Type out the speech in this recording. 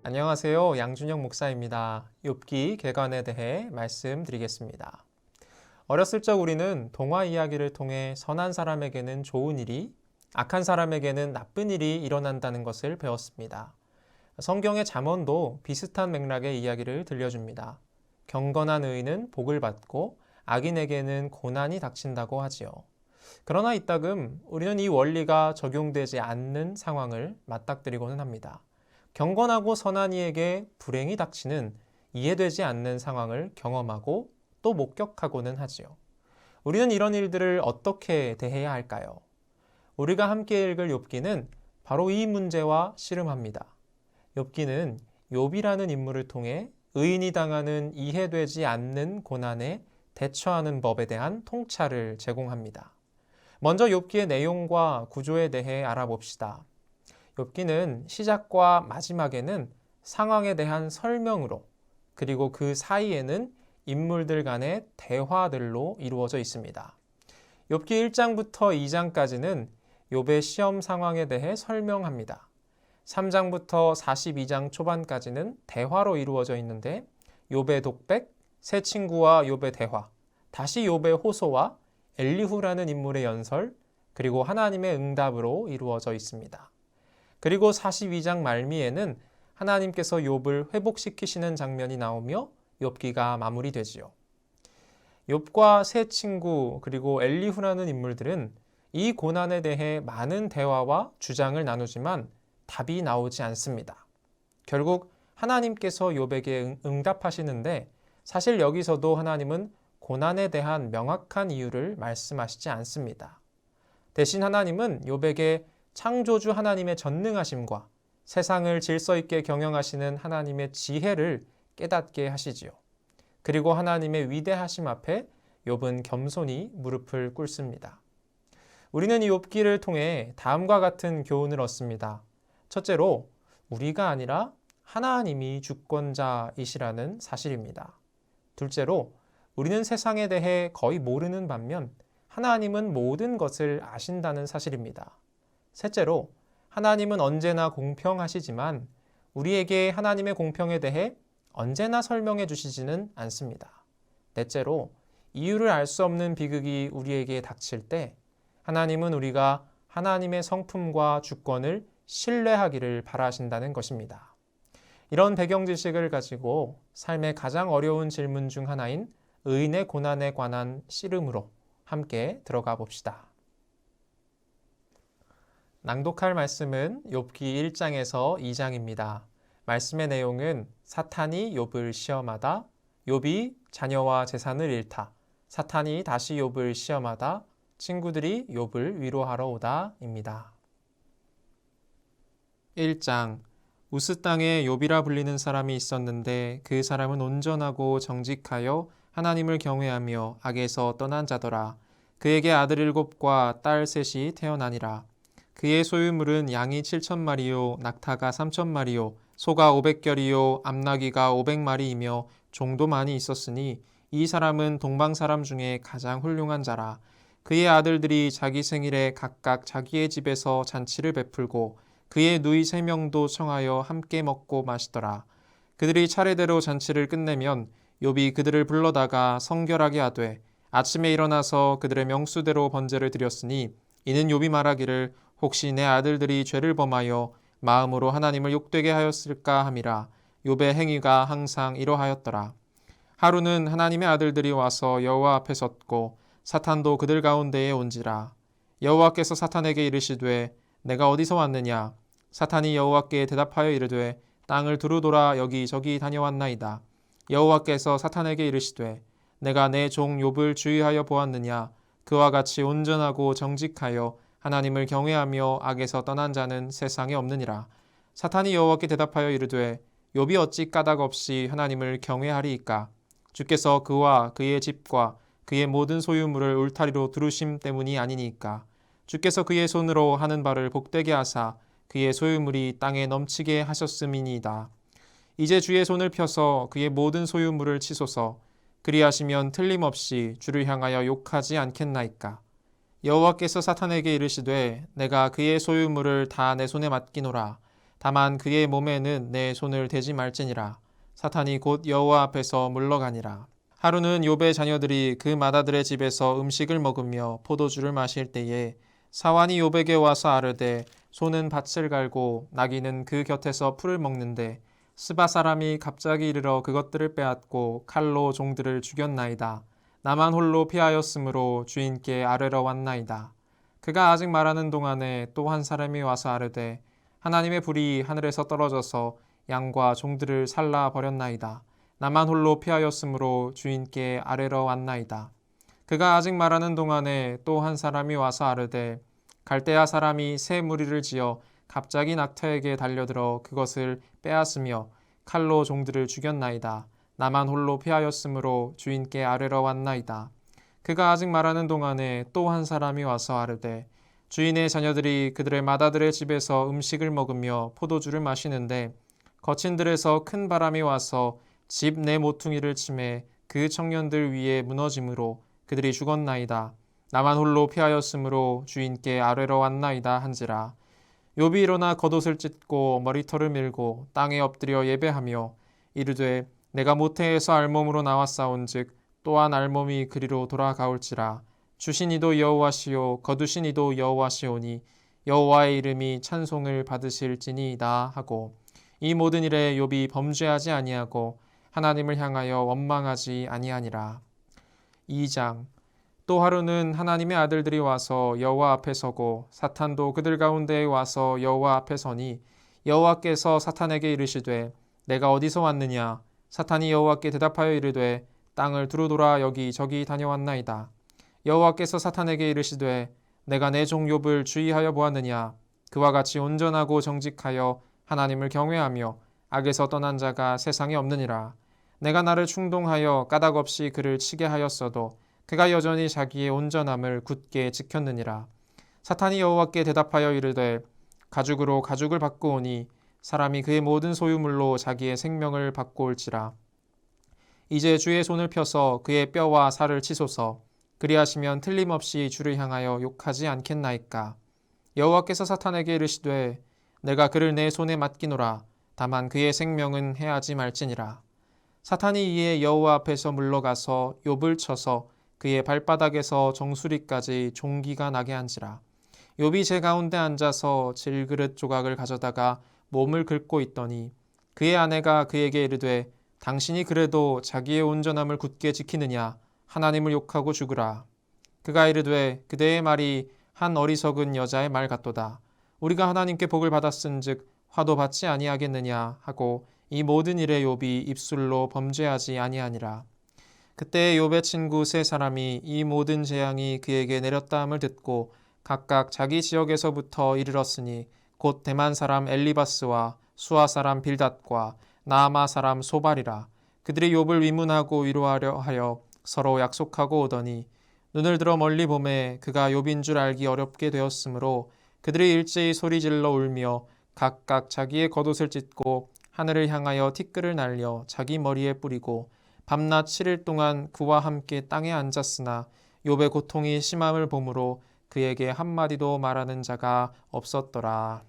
안녕하세요. 양준영 목사입니다. 욥기 개관에 대해 말씀드리겠습니다. 어렸을 적 우리는 동화 이야기를 통해 선한 사람에게는 좋은 일이, 악한 사람에게는 나쁜 일이 일어난다는 것을 배웠습니다. 성경의 잠언도 비슷한 맥락의 이야기를 들려줍니다. 경건한 의인은 복을 받고 악인에게는 고난이 닥친다고 하지요. 그러나 이따금 우리는 이 원리가 적용되지 않는 상황을 맞닥뜨리고는 합니다. 경건하고 선한 이에게 불행이 닥치는 이해되지 않는 상황을 경험하고 또 목격하고는 하지요. 우리는 이런 일들을 어떻게 대해야 할까요? 우리가 함께 읽을 욥기는 바로 이 문제와 씨름합니다. 욥기는 욥이라는 인물을 통해 의인이 당하는 이해되지 않는 고난에 대처하는 법에 대한 통찰을 제공합니다. 먼저 욥기의 내용과 구조에 대해 알아봅시다. 욥기는 시작과 마지막에는 상황에 대한 설명으로, 그리고 그 사이에는 인물들 간의 대화들로 이루어져 있습니다. 욥기 1장부터 2장까지는 욥의 시험 상황에 대해 설명합니다. 3장부터 42장 초반까지는 대화로 이루어져 있는데 욥의 독백, 새 친구와 욥의 대화, 다시 욥의 호소와 엘리후라는 인물의 연설, 그리고 하나님의 응답으로 이루어져 있습니다. 그리고 42장 말미에는 하나님께서 욥을 회복시키시는 장면이 나오며 욥기가 마무리되지요. 욥과 새 친구 그리고 엘리후라는 인물들은 이 고난에 대해 많은 대화와 주장을 나누지만 답이 나오지 않습니다. 결국 하나님께서 욥에게 응답하시는데 사실 여기서도 하나님은 고난에 대한 명확한 이유를 말씀하시지 않습니다. 대신 하나님은 욥에게 창조주 하나님의 전능하심과 세상을 질서 있게 경영하시는 하나님의 지혜를 깨닫게 하시지요. 그리고 하나님의 위대하심 앞에 욥은 겸손히 무릎을 꿇습니다. 우리는 이 욥기를 통해 다음과 같은 교훈을 얻습니다. 첫째로 우리가 아니라 하나님이 주권자이시라는 사실입니다. 둘째로 우리는 세상에 대해 거의 모르는 반면 하나님은 모든 것을 아신다는 사실입니다. 셋째로 하나님은 언제나 공평하시지만 우리에게 하나님의 공평에 대해 언제나 설명해 주시지는 않습니다. 넷째로 이유를 알 수 없는 비극이 우리에게 닥칠 때 하나님은 우리가 하나님의 성품과 주권을 신뢰하기를 바라신다는 것입니다. 이런 배경 지식을 가지고 삶의 가장 어려운 질문 중 하나인 의인의 고난에 관한 씨름으로 함께 들어가 봅시다. 낭독할 말씀은 욥기 1장에서 2장입니다. 말씀의 내용은 사탄이 욥을 시험하다, 욥이 자녀와 재산을 잃다, 사탄이 다시 욥을 시험하다, 친구들이 욥을 위로하러 오다입니다. 1장. 우스 땅에 욥이라 불리는 사람이 있었는데 그 사람은 온전하고 정직하여 하나님을 경외하며 악에서 떠난 자더라. 그에게 아들 7과 딸 3이 태어나니라. 그의 소유물은 양이 7,000마리요, 낙타가 3,000마리요, 소가 500결이요, 암나귀가 500마리이며 종도 많이 있었으니 이 사람은 동방 사람 중에 가장 훌륭한 자라. 그의 아들들이 자기 생일에 각각 자기의 집에서 잔치를 베풀고 그의 누이 3명도 청하여 함께 먹고 마시더라. 그들이 차례대로 잔치를 끝내면 욥이 그들을 불러다가 성결하게 하되 아침에 일어나서 그들의 명수대로 번제를 드렸으니 이는 욥이 말하기를 혹시 내 아들들이 죄를 범하여 마음으로 하나님을 욕되게 하였을까 함이라. 욥의 행위가 항상 이러하였더라. 하루는 하나님의 아들들이 와서 여호와 앞에 섰고 사탄도 그들 가운데에 온지라. 여호와께서 사탄에게 이르시되 내가 어디서 왔느냐? 사탄이 여호와께 대답하여 이르되 땅을 두루돌아 여기저기 다녀왔나이다. 여호와께서 사탄에게 이르시되 내가 내 종 욥을 주의하여 보았느냐? 그와 같이 온전하고 정직하여 하나님을 경외하며 악에서 떠난 자는 세상에 없느니라. 사탄이 여호와께 대답하여 이르되 욥이 어찌 까닭 없이 하나님을 경외하리이까? 주께서 그와 그의 집과 그의 모든 소유물을 울타리로 두르심 때문이 아니니까. 주께서 그의 손으로 하는 바를 복되게 하사 그의 소유물이 땅에 넘치게 하셨음이니이다. 이제 주의 손을 펴서 그의 모든 소유물을 치소서. 그리하시면 틀림없이 주를 향하여 욕하지 않겠나이까. 여호와께서 사탄에게 이르시되 내가 그의 소유물을 다 내 손에 맡기노라. 다만 그의 몸에는 내 손을 대지 말지니라. 사탄이 곧 여호와 앞에서 물러가니라. 하루는 욥의 자녀들이 그 맏아들의 집에서 음식을 먹으며 포도주를 마실 때에 사환이 욥에게 와서 아뢰되 소는 밭을 갈고 나귀는 그 곁에서 풀을 먹는데 스바 사람이 갑자기 이르러 그것들을 빼앗고 칼로 종들을 죽였나이다. 나만 홀로 피하였으므로 주인께 아뢰러 왔나이다. 그가 아직 말하는 동안에 또 한 사람이 와서 아뢰되 하나님의 불이 하늘에서 떨어져서 양과 종들을 살라 버렸나이다. 나만 홀로 피하였으므로 주인께 아뢰러 왔나이다. 그가 아직 말하는 동안에 또 한 사람이 와서 아뢰되 갈대아 사람이 새 무리를 지어 갑자기 낙타에게 달려들어 그것을 빼앗으며 칼로 종들을 죽였나이다. 나만 홀로 피하였으므로 주인께 아뢰러 왔나이다. 그가 아직 말하는 동안에 또 한 사람이 와서 아뢰되 주인의 자녀들이 그들의 맏아들의 집에서 음식을 먹으며 포도주를 마시는데 거친들에서 큰 바람이 와서 집 내 모퉁이를 치매 그 청년들 위에 무너짐으로 그들이 죽었나이다. 나만 홀로 피하였으므로 주인께 아뢰러 왔나이다 한지라. 욥이 일어나 겉옷을 찢고 머리털을 밀고 땅에 엎드려 예배하며 이르되 내가 모태에서 알몸으로 나왔사온즉 또한 알몸이 그리로 돌아가올지라. 주신 이도 여호와시요 거두신 이도 여호와시오니 여호와의 이름이 찬송을 받으실지니이다 하고 이 모든 일에 욥이 범죄하지 아니하고 하나님을 향하여 원망하지 아니하니라. 2장. 또 하루는 하나님의 아들들이 와서 여호와 앞에 서고 사탄도 그들 가운데에 와서 여호와 앞에 서니 여호와께서 사탄에게 이르시되 내가 어디서 왔느냐. 사탄이 여호와께 대답하여 이르되 땅을 두루 돌아 여기저기 다녀왔나이다. 여호와께서 사탄에게 이르시되 내가 내 종 욥을 주의하여 보았느냐. 그와 같이 온전하고 정직하여 하나님을 경외하며 악에서 떠난 자가 세상에 없느니라. 내가 나를 충동하여 까닭없이 그를 치게 하였어도 그가 여전히 자기의 온전함을 굳게 지켰느니라. 사탄이 여호와께 대답하여 이르되 가죽으로 가죽을 받고 오니 사람이 그의 모든 소유물로 자기의 생명을 받고 올지라. 이제 주의 손을 펴서 그의 뼈와 살을 치소서. 그리하시면 틀림없이 주를 향하여 욕하지 않겠나이까. 여호와께서 사탄에게 이르시되 내가 그를 내 손에 맡기노라. 다만 그의 생명은 해하지 말지니라. 사탄이 이에 여호와 앞에서 물러가서 욥을 쳐서 그의 발바닥에서 정수리까지 종기가 나게 한지라. 욥이 제 가운데 앉아서 질그릇 조각을 가져다가 몸을 긁고 있더니 그의 아내가 그에게 이르되 당신이 그래도 자기의 온전함을 굳게 지키느냐. 하나님을 욕하고 죽으라. 그가 이르되 그대의 말이 한 어리석은 여자의 말 같도다. 우리가 하나님께 복을 받았은즉 화도 받지 아니하겠느냐 하고 이 모든 일에 욥이 입술로 범죄하지 아니하니라. 그때 욥의 친구 세 사람이 이 모든 재앙이 그에게 내렸다 함을 듣고 각각 자기 지역에서부터 이르렀으니 곧 대만 사람 엘리바스와 수아 사람 빌닷과 나아마 사람 소발이라. 그들이 욥을 위문하고 위로하려 하여 서로 약속하고 오더니 눈을 들어 멀리 보매 그가 욥인 줄 알기 어렵게 되었으므로 그들이 일제히 소리질러 울며 각각 자기의 겉옷을 찢고 하늘을 향하여 티끌을 날려 자기 머리에 뿌리고 밤낮 7일 동안 그와 함께 땅에 앉았으나 욥의 고통이 심함을 보므로 그에게 한마디도 말하는 자가 없었더라.